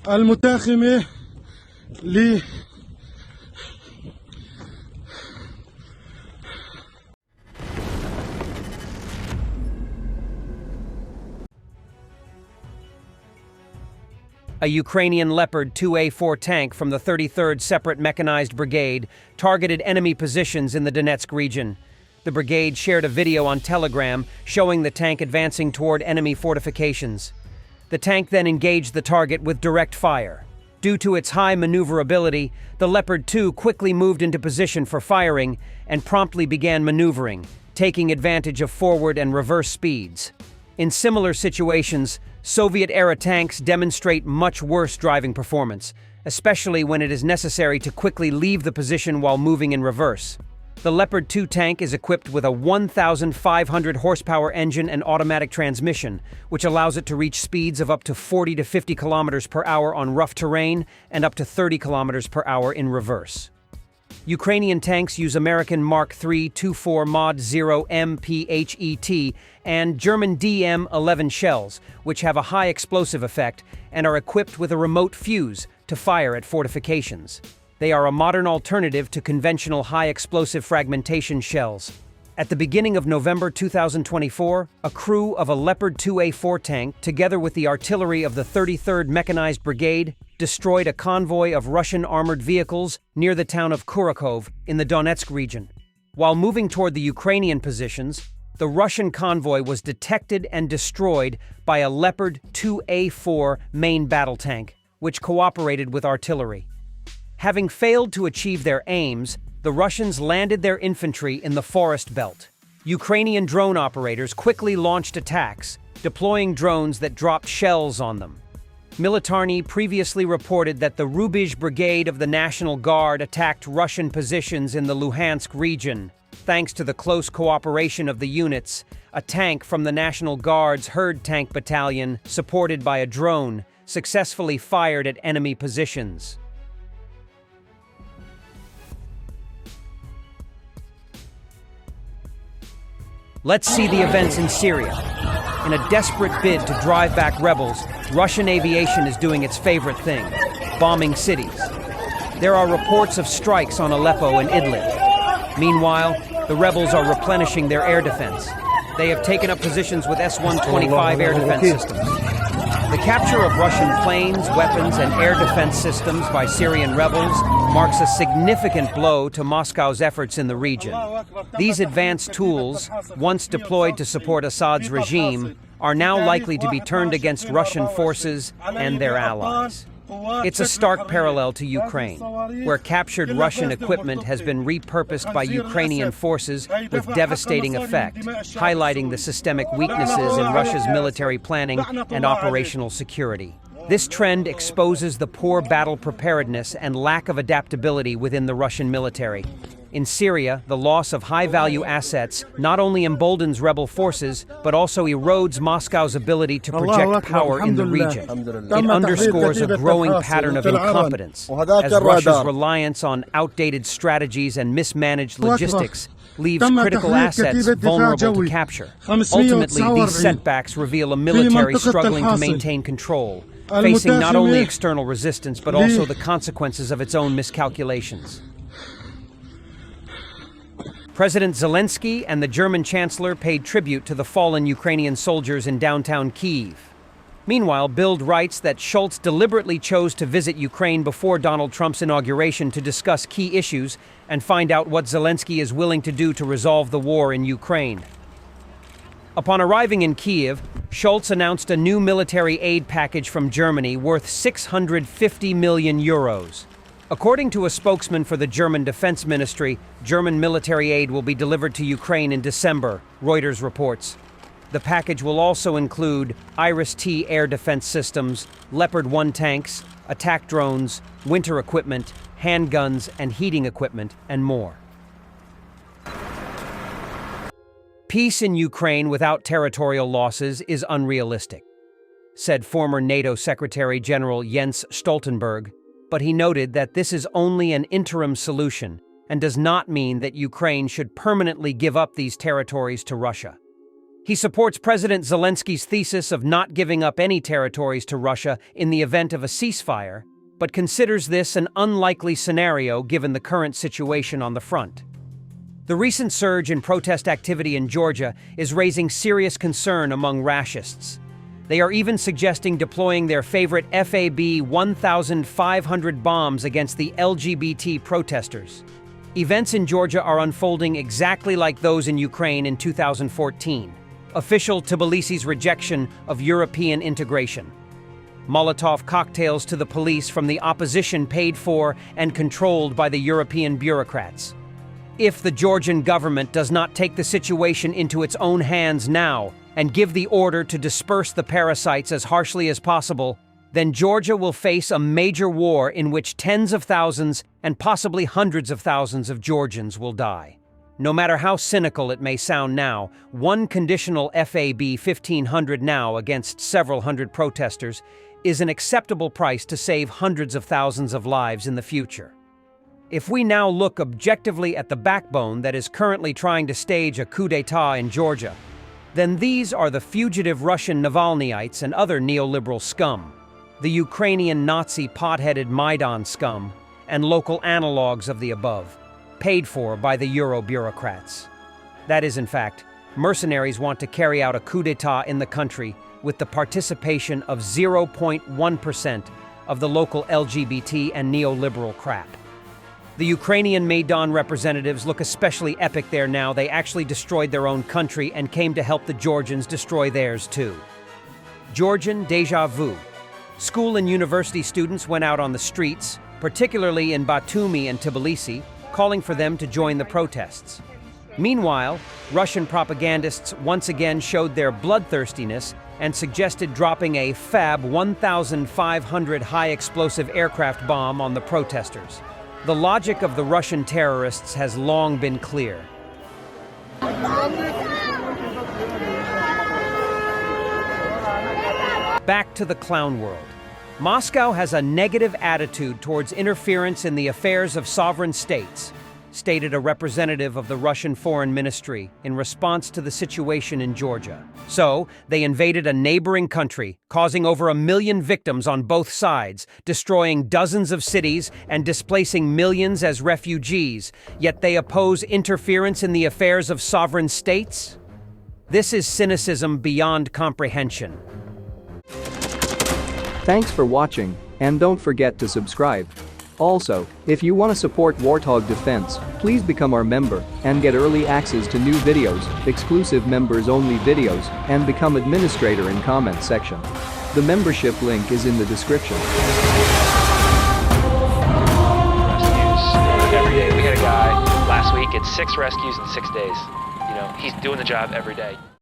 المتاخمة ل A Ukrainian Leopard 2A4 tank from the 33rd Separate Mechanized Brigade targeted enemy positions in the Donetsk region. The brigade shared a video on Telegram showing the tank advancing toward enemy fortifications. The tank then engaged the target with direct fire. Due to its high maneuverability, the Leopard 2 quickly moved into position for firing and promptly began maneuvering, taking advantage of forward and reverse speeds. In similar situations, Soviet-era tanks demonstrate much worse driving performance, especially when it is necessary to quickly leave the position while moving in reverse. The Leopard 2 tank is equipped with a 1,500 horsepower engine and automatic transmission, which allows it to reach speeds of up to 40 to 50 kilometers per hour on rough terrain and up to 30 kilometers per hour in reverse. Ukrainian tanks use American Mark III 24 Mod 0 MPHET and German DM-11 shells, which have a high explosive effect and are equipped with a remote fuse to fire at fortifications. They are a modern alternative to conventional high-explosive fragmentation shells. At the beginning of November 2024, a crew of a Leopard 2A4 tank, together with the artillery of the 33rd Mechanized Brigade, destroyed a convoy of Russian armored vehicles near the town of Kurakhove in the Donetsk region. While moving toward the Ukrainian positions, the Russian convoy was detected and destroyed by a Leopard 2A4 main battle tank, which cooperated with artillery. Having failed to achieve their aims, the Russians landed their infantry in the forest belt. Ukrainian drone operators quickly launched attacks, deploying drones that dropped shells on them. Militarny previously reported that the Rubizh Brigade of the National Guard attacked Russian positions in the Luhansk region. Thanks to the close cooperation of the units, a tank from the National Guard's Herd Tank Battalion, supported by a drone, successfully fired at enemy positions. Let's see the events in Syria. In a desperate bid to drive back rebels, Russian aviation is doing its favorite thing, bombing cities. There are reports of strikes on Aleppo and Idlib. Meanwhile, the rebels are replenishing their air defense. They have taken up positions with S-125 air defense systems. The capture of Russian planes, weapons, and air defense systems by Syrian rebels marks a significant blow to Moscow's efforts in the region. These advanced tools, once deployed to support Assad's regime, are now likely to be turned against Russian forces and their allies. It's a stark parallel to Ukraine, where captured Russian equipment has been repurposed by Ukrainian forces with devastating effect, highlighting the systemic weaknesses in Russia's military planning and operational security. This trend exposes the poor battle preparedness and lack of adaptability within the Russian military. In Syria, the loss of high-value assets not only emboldens rebel forces, but also erodes Moscow's ability to project power in the region. It underscores a growing pattern of incompetence, as Russia's reliance on outdated strategies and mismanaged logistics leaves critical assets vulnerable to capture. Ultimately, these setbacks reveal a military struggling to maintain control, facing not only external resistance but also the consequences of its own miscalculations. President Zelensky and the German Chancellor paid tribute to the fallen Ukrainian soldiers in downtown Kyiv. Meanwhile, Bild writes that Scholz deliberately chose to visit Ukraine before Donald Trump's inauguration to discuss key issues and find out what Zelensky is willing to do to resolve the war in Ukraine. Upon arriving in Kyiv, Scholz announced a new military aid package from Germany worth 650 million euros. According to a spokesman for the German Defense Ministry, German military aid will be delivered to Ukraine in December, Reuters reports. The package will also include Iris-T air defense systems, Leopard 1 tanks, attack drones, winter equipment, handguns and heating equipment, and more. Peace in Ukraine without territorial losses is unrealistic, said former NATO Secretary General Jens Stoltenberg, but he noted that this is only an interim solution and does not mean that Ukraine should permanently give up these territories to Russia. He supports President Zelensky's thesis of not giving up any territories to Russia in the event of a ceasefire, but considers this an unlikely scenario given the current situation on the front. The recent surge in protest activity in Georgia is raising serious concern among Rashists. They are even suggesting deploying their favorite FAB 1,500 bombs against the LGBT protesters. Events in Georgia are unfolding exactly like those in Ukraine in 2014. Official Tbilisi's rejection of European integration. Molotov cocktails to the police from the opposition paid for and controlled by the European bureaucrats. If the Georgian government does not take the situation into its own hands now and give the order to disperse the parasites as harshly as possible, then Georgia will face a major war in which tens of thousands and possibly hundreds of thousands of Georgians will die. No matter how cynical it may sound now, one conditional FAB 1,500 now against several hundred protesters is an acceptable price to save hundreds of thousands of lives in the future. If we now look objectively at the backbone that is currently trying to stage a coup d'etat in Georgia, then these are the fugitive Russian Navalnyites and other neoliberal scum, the Ukrainian Nazi pot-headed Maidan scum, and local analogues of the above, paid for by the Euro bureaucrats. That is, in fact, mercenaries want to carry out a coup d'etat in the country with the participation of 0.1% of the local LGBT and neoliberal crap. The Ukrainian Maidan representatives look especially epic there now. They actually destroyed their own country and came to help the Georgians destroy theirs too. Georgian déjà vu. School and university students went out on the streets, particularly in Batumi and Tbilisi, calling for them to join the protests. Meanwhile, Russian propagandists once again showed their bloodthirstiness and suggested dropping a FAB 1,500 high-explosive aircraft bomb on the protesters. The logic of the Russian terrorists has long been clear. Back to the clown world. Moscow has a negative attitude towards interference in the affairs of sovereign states, stated a representative of the Russian Foreign Ministry in response to the situation in Georgia. So, they invaded a neighboring country, causing over 1 million victims on both sides, destroying dozens of cities and displacing millions as refugees, yet they oppose interference in the affairs of sovereign states? This is cynicism beyond comprehension. Thanks for watching, and don't forget to subscribe. Also, if you want to support Warthog Defense, please become our member and get early access to new videos, exclusive members-only videos, and become administrator in comment section. The membership link is in the description. Rescues every day. We had a guy last week, it's 6 rescues in 6 days. You know, he's doing the job every day.